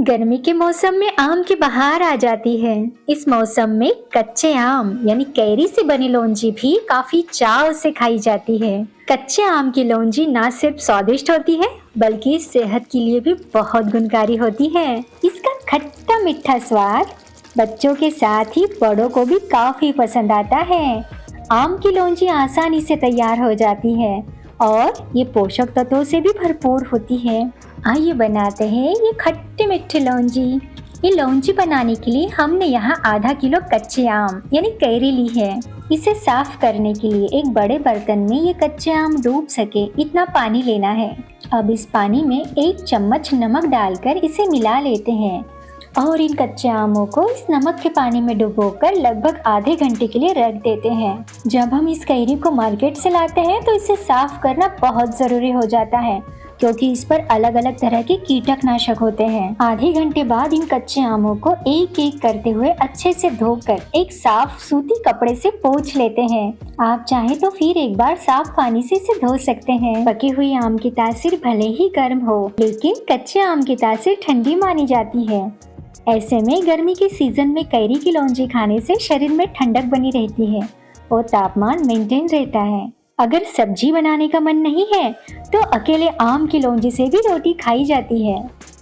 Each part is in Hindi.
गर्मी के मौसम में आम की बहार आ जाती है। इस मौसम में कच्चे आम यानी कैरी से बनी लौंजी भी काफी चाव से खाई जाती है। कच्चे आम की लौंजी ना सिर्फ स्वादिष्ट होती है बल्कि सेहत के लिए भी बहुत गुणकारी होती है। इसका खट्टा मीठा स्वाद बच्चों के साथ ही बड़ों को भी काफी पसंद आता है। आम की लौंजी आसानी से तैयार हो जाती है और ये पोषक तत्वों से भी भरपूर होती है। आइए बनाते हैं ये खट्टे मीठे लौंजी। ये लौंजी बनाने के लिए हमने यहाँ आधा किलो कच्चे आम यानी कैरी ली है। इसे साफ करने के लिए एक बड़े बर्तन में ये कच्चे आम डूब सके इतना पानी लेना है। अब इस पानी में 1 चम्मच नमक डालकर इसे मिला लेते हैं और इन कच्चे आमों को इस नमक के पानी में डुबोकर लगभग आधे घंटे के लिए रख देते हैं। जब हम इस कैरी को मार्केट से लाते हैं तो इसे साफ करना बहुत जरूरी हो जाता है क्योंकि इस पर अलग अलग तरह के कीटनाशक होते हैं। आधे घंटे बाद इन कच्चे आमों को एक एक करते हुए अच्छे से धोकर एक साफ सूती कपड़े से पोंछ लेते हैं। आप चाहे तो फिर एक बार साफ पानी से इसे धो सकते हैं। पकी हुई आम की तासीर भले ही गर्म हो लेकिन कच्चे आम की तासीर ठंडी मानी जाती है। ऐसे में गर्मी के सीजन में कैरी की लौंजी खाने से शरीर में ठंडक बनी रहती है और तापमान मेंटेन रहता है। अगर सब्जी बनाने का मन नहीं है तो अकेले आम की लौंजी से भी रोटी खाई जाती है।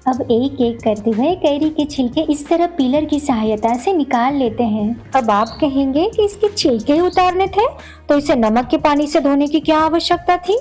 अब एक एक करते हुए कैरी के छिलके इस तरह पीलर की सहायता से निकाल लेते हैं। अब आप कहेंगे कि इसके छिलके उतारने थे तो इसे नमक के पानी से धोने की क्या आवश्यकता थी?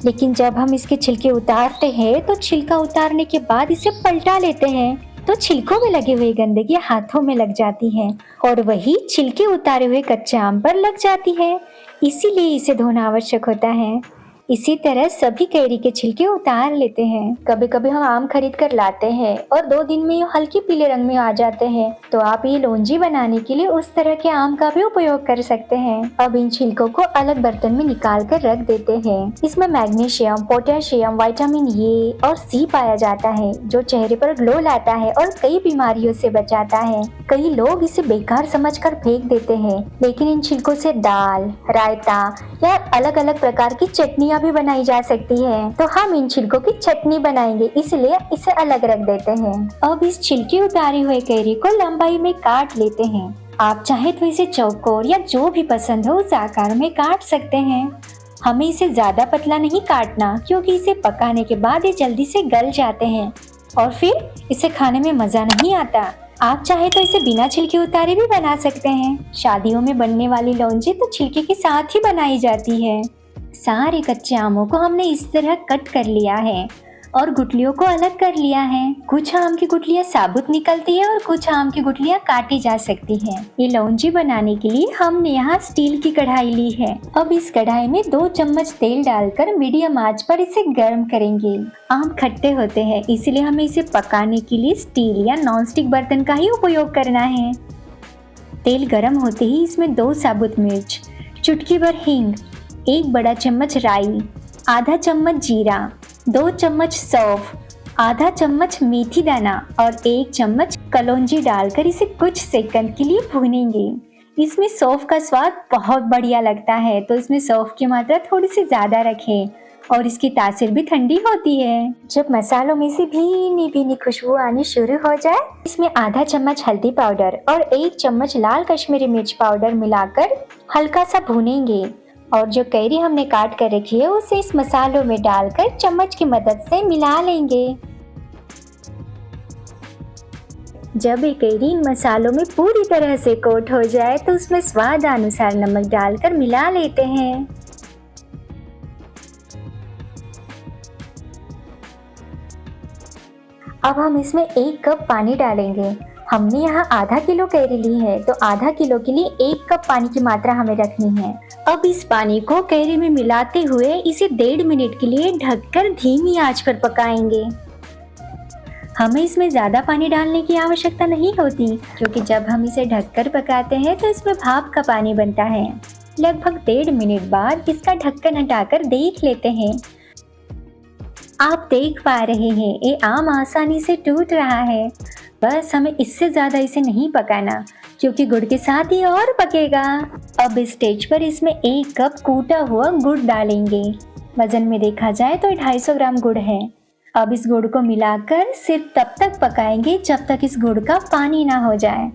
लेकिन जब हम इसके छिलके उतारते हैं तो छिलका उतारने के बाद इसे पलटा लेते हैं तो छिलकों में लगी हुई गंदगी हाथों में लग जाती है और वही छिलके उतारे हुए कच्चे आम पर लग जाती है। इसीलिए इसे धोना आवश्यक होता है। इसी तरह सभी कैरी के छिलके उतार लेते हैं। कभी कभी हम आम खरीद कर लाते हैं और 2 दिन में ये हल्के पीले रंग में आ जाते हैं, तो आप ये लौंजी बनाने के लिए उस तरह के आम का भी उपयोग कर सकते हैं। अब इन छिलकों को अलग बर्तन में निकाल कर रख देते हैं। इसमें मैग्नीशियम, पोटेशियम, विटामिन ए और सी पाया जाता है जो चेहरे पर ग्लो लाता है और कई बीमारियों से बचाता है। कई लोग इसे बेकार समझकर फेंक देते हैं, लेकिन इन छिलकों से दाल, रायता या अलग अलग प्रकार की चटनियाँ भी बनाई जा सकती है। तो हम इन छिलकों की चटनी बनाएंगे, इसलिए इसे अलग रख देते हैं। अब इस छिलके उतारे हुए कैरी को लंबाई में काट लेते हैं। आप चाहे तो इसे चौकोर या जो भी पसंद हो उस आकार में काट सकते हैं। हमें इसे ज्यादा पतला नहीं काटना क्योंकि इसे पकाने के बाद ये जल्दी से गल जाते हैं और फिर इसे खाने में मजा नहीं आता। आप चाहे तो इसे बिना छिलके उतारे भी बना सकते हैं। शादियों में बनने वाली लौंजी तो छिलके के साथ ही बनाई जाती है। सारे कच्चे आमों को हमने इस तरह कट कर लिया है और गुठलियों को अलग कर लिया है। कुछ आम की गुठलियाँ साबुत निकलती है और कुछ आम की गुठलियाँ काटी जा सकती है। ये लौंजी बनाने के लिए हमने यहाँ स्टील की कढ़ाई ली है। अब इस कढ़ाई में 2 चम्मच तेल डालकर मीडियम आंच पर इसे गर्म करेंगे। आम खट्टे होते हैं इसलिए हमें इसे पकाने के लिए स्टील या नॉनस्टिक बर्तन का ही उपयोग करना है। तेल गर्म होते ही इसमें 2 साबुत मिर्च, चुटकी भर हींग, 1 बड़ा चम्मच राई, आधा चम्मच जीरा, 2 चम्मच सौंफ, आधा चम्मच मेथी दाना और 1 चम्मच कलौंजी डालकर इसे कुछ सेकंड के लिए भूनेंगे। इसमें सौंफ का स्वाद बहुत बढ़िया लगता है, तो इसमें सौंफ की मात्रा थोड़ी सी ज़्यादा रखें और इसकी तासीर भी ठंडी होती है। जब मसालों में से भीनी भीनी खुशबू आनी शुरू हो जाए, इसमें आधा चम्मच हल्दी पाउडर और 1 चम्मच लाल कश्मीरी मिर्च पाउडर मिलाकर हल्का सा भूनेंगे और जो कैरी हमने काट कर रखी है उसे इस मसालों में डालकर चम्मच की मदद से मिला लेंगे। जब ये कैरी इन मसालों में पूरी तरह से कोट हो जाए तो उसमें स्वाद अनुसार नमक डालकर मिला लेते हैं। अब हम इसमें 1 कप पानी डालेंगे। हमने यहाँ आधा किलो कैरी ली है तो आधा किलो के लिए 1 कप पानी की मात्रा हमें रखनी है। अब इस पानी को कैरी में मिलाते हुए इसे 1.5 मिनट के लिए ढककर धीमी आंच पर पकाएंगे। हमें इसमें ज्यादा पानी डालने की आवश्यकता नहीं होती क्योंकि जब हम इसे ढककर पकाते हैं तो इसमें भाप का पानी बनता है। लगभग 1.5 मिनट बाद इसका ढक्कन हटाकर देख लेते हैं। आप देख पा रहे हैं ये आम आसानी से टूट रहा है। बस हमें इससे ज़्यादा इसे नहीं पकाना क्योंकि गुड़ के साथ ही और पकेगा। अब इस स्टेज पर इसमें 1 कप कूटा हुआ गुड़ डालेंगे। वजन में देखा जाए तो 250 ग्राम गुड़ है। अब इस गुड़ को मिलाकर सिर्फ तब तक पकाएंगे जब तक इस गुड़ का पानी ना हो जाए।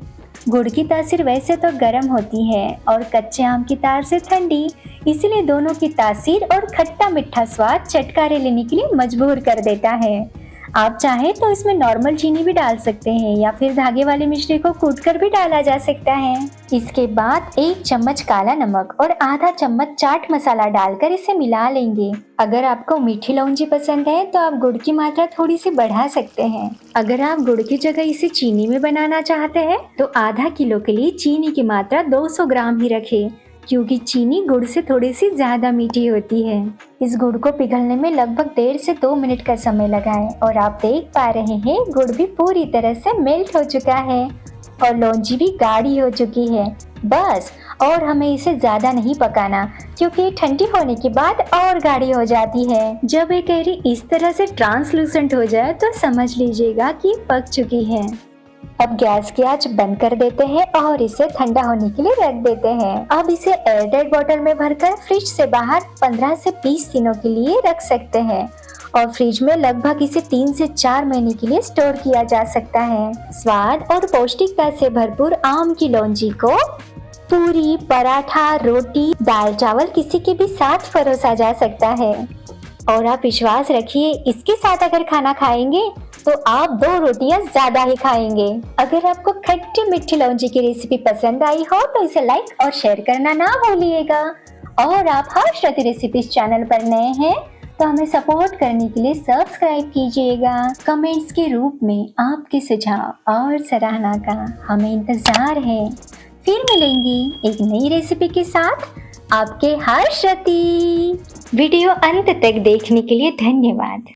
गुड़ की तासीर वैसे तो गर्म होती है और कच्चे आम की तासीर ठंडी, इसलिए दोनों की तासीर और खट्टा मीठा स्वाद चटकारे लेने के लिए मजबूर कर देता है। आप चाहें तो इसमें नॉर्मल चीनी भी डाल सकते हैं या फिर धागे वाली मिश्री को कूटकर भी डाला जा सकता है। इसके बाद 1 चम्मच काला नमक और आधा चम्मच चाट मसाला डालकर इसे मिला लेंगे। अगर आपको मीठी लौंजी पसंद है तो आप गुड़ की मात्रा थोड़ी सी बढ़ा सकते हैं। अगर आप गुड़ की जगह इसे चीनी में बनाना चाहते हैं तो आधा किलो के लिए चीनी की मात्रा 200 ग्राम ही रखें, क्योंकि चीनी गुड़ से थोड़ी सी ज्यादा मीठी होती है। इस गुड़ को पिघलने में लगभग 1.5 से 2 मिनट का समय लगाएं और आप देख पा रहे हैं गुड़ भी पूरी तरह से मेल्ट हो चुका है और लौंजी भी गाढ़ी हो चुकी है। बस, और हमें इसे ज्यादा नहीं पकाना क्योंकि ठंडी होने के बाद और गाढ़ी हो जाती है। जब ये कैरी इस तरह से ट्रांसलूसेंट हो जाए तो समझ लीजिएगा कि पक चुकी है। अब गैस की आंच बंद कर देते हैं और इसे ठंडा होने के लिए रख देते हैं। अब इसे एयरटाइट बोतल में भरकर फ्रिज से बाहर 15 से 20 दिनों के लिए रख सकते हैं और फ्रिज में लगभग इसे 3 से 4 महीने के लिए स्टोर किया जा सकता है। स्वाद और पौष्टिकता से भरपूर आम की लौंजी को पूरी, पराठा, रोटी, दाल चावल किसी के भी साथ परोसा जा सकता है। और आप विश्वास रखिए, इसके साथ अगर खाना खाएंगे तो आप 2 रोटियां ज्यादा ही खाएंगे। अगर आपको खट्टी मीठी लौंजी की रेसिपी पसंद आई हो तो इसे लाइक और शेयर करना ना भूलिएगा। और आप हर्षरति रेसिपीज चैनल पर नए हैं तो हमें सपोर्ट करने के लिए सब्सक्राइब कीजिएगा। कमेंट्स के रूप में आपके सुझाव और सराहना का हमें इंतजार है। फिर मिलेंगे एक नई रेसिपी के साथ आपके हर्षरति। वीडियो अंत तक देखने के लिए धन्यवाद।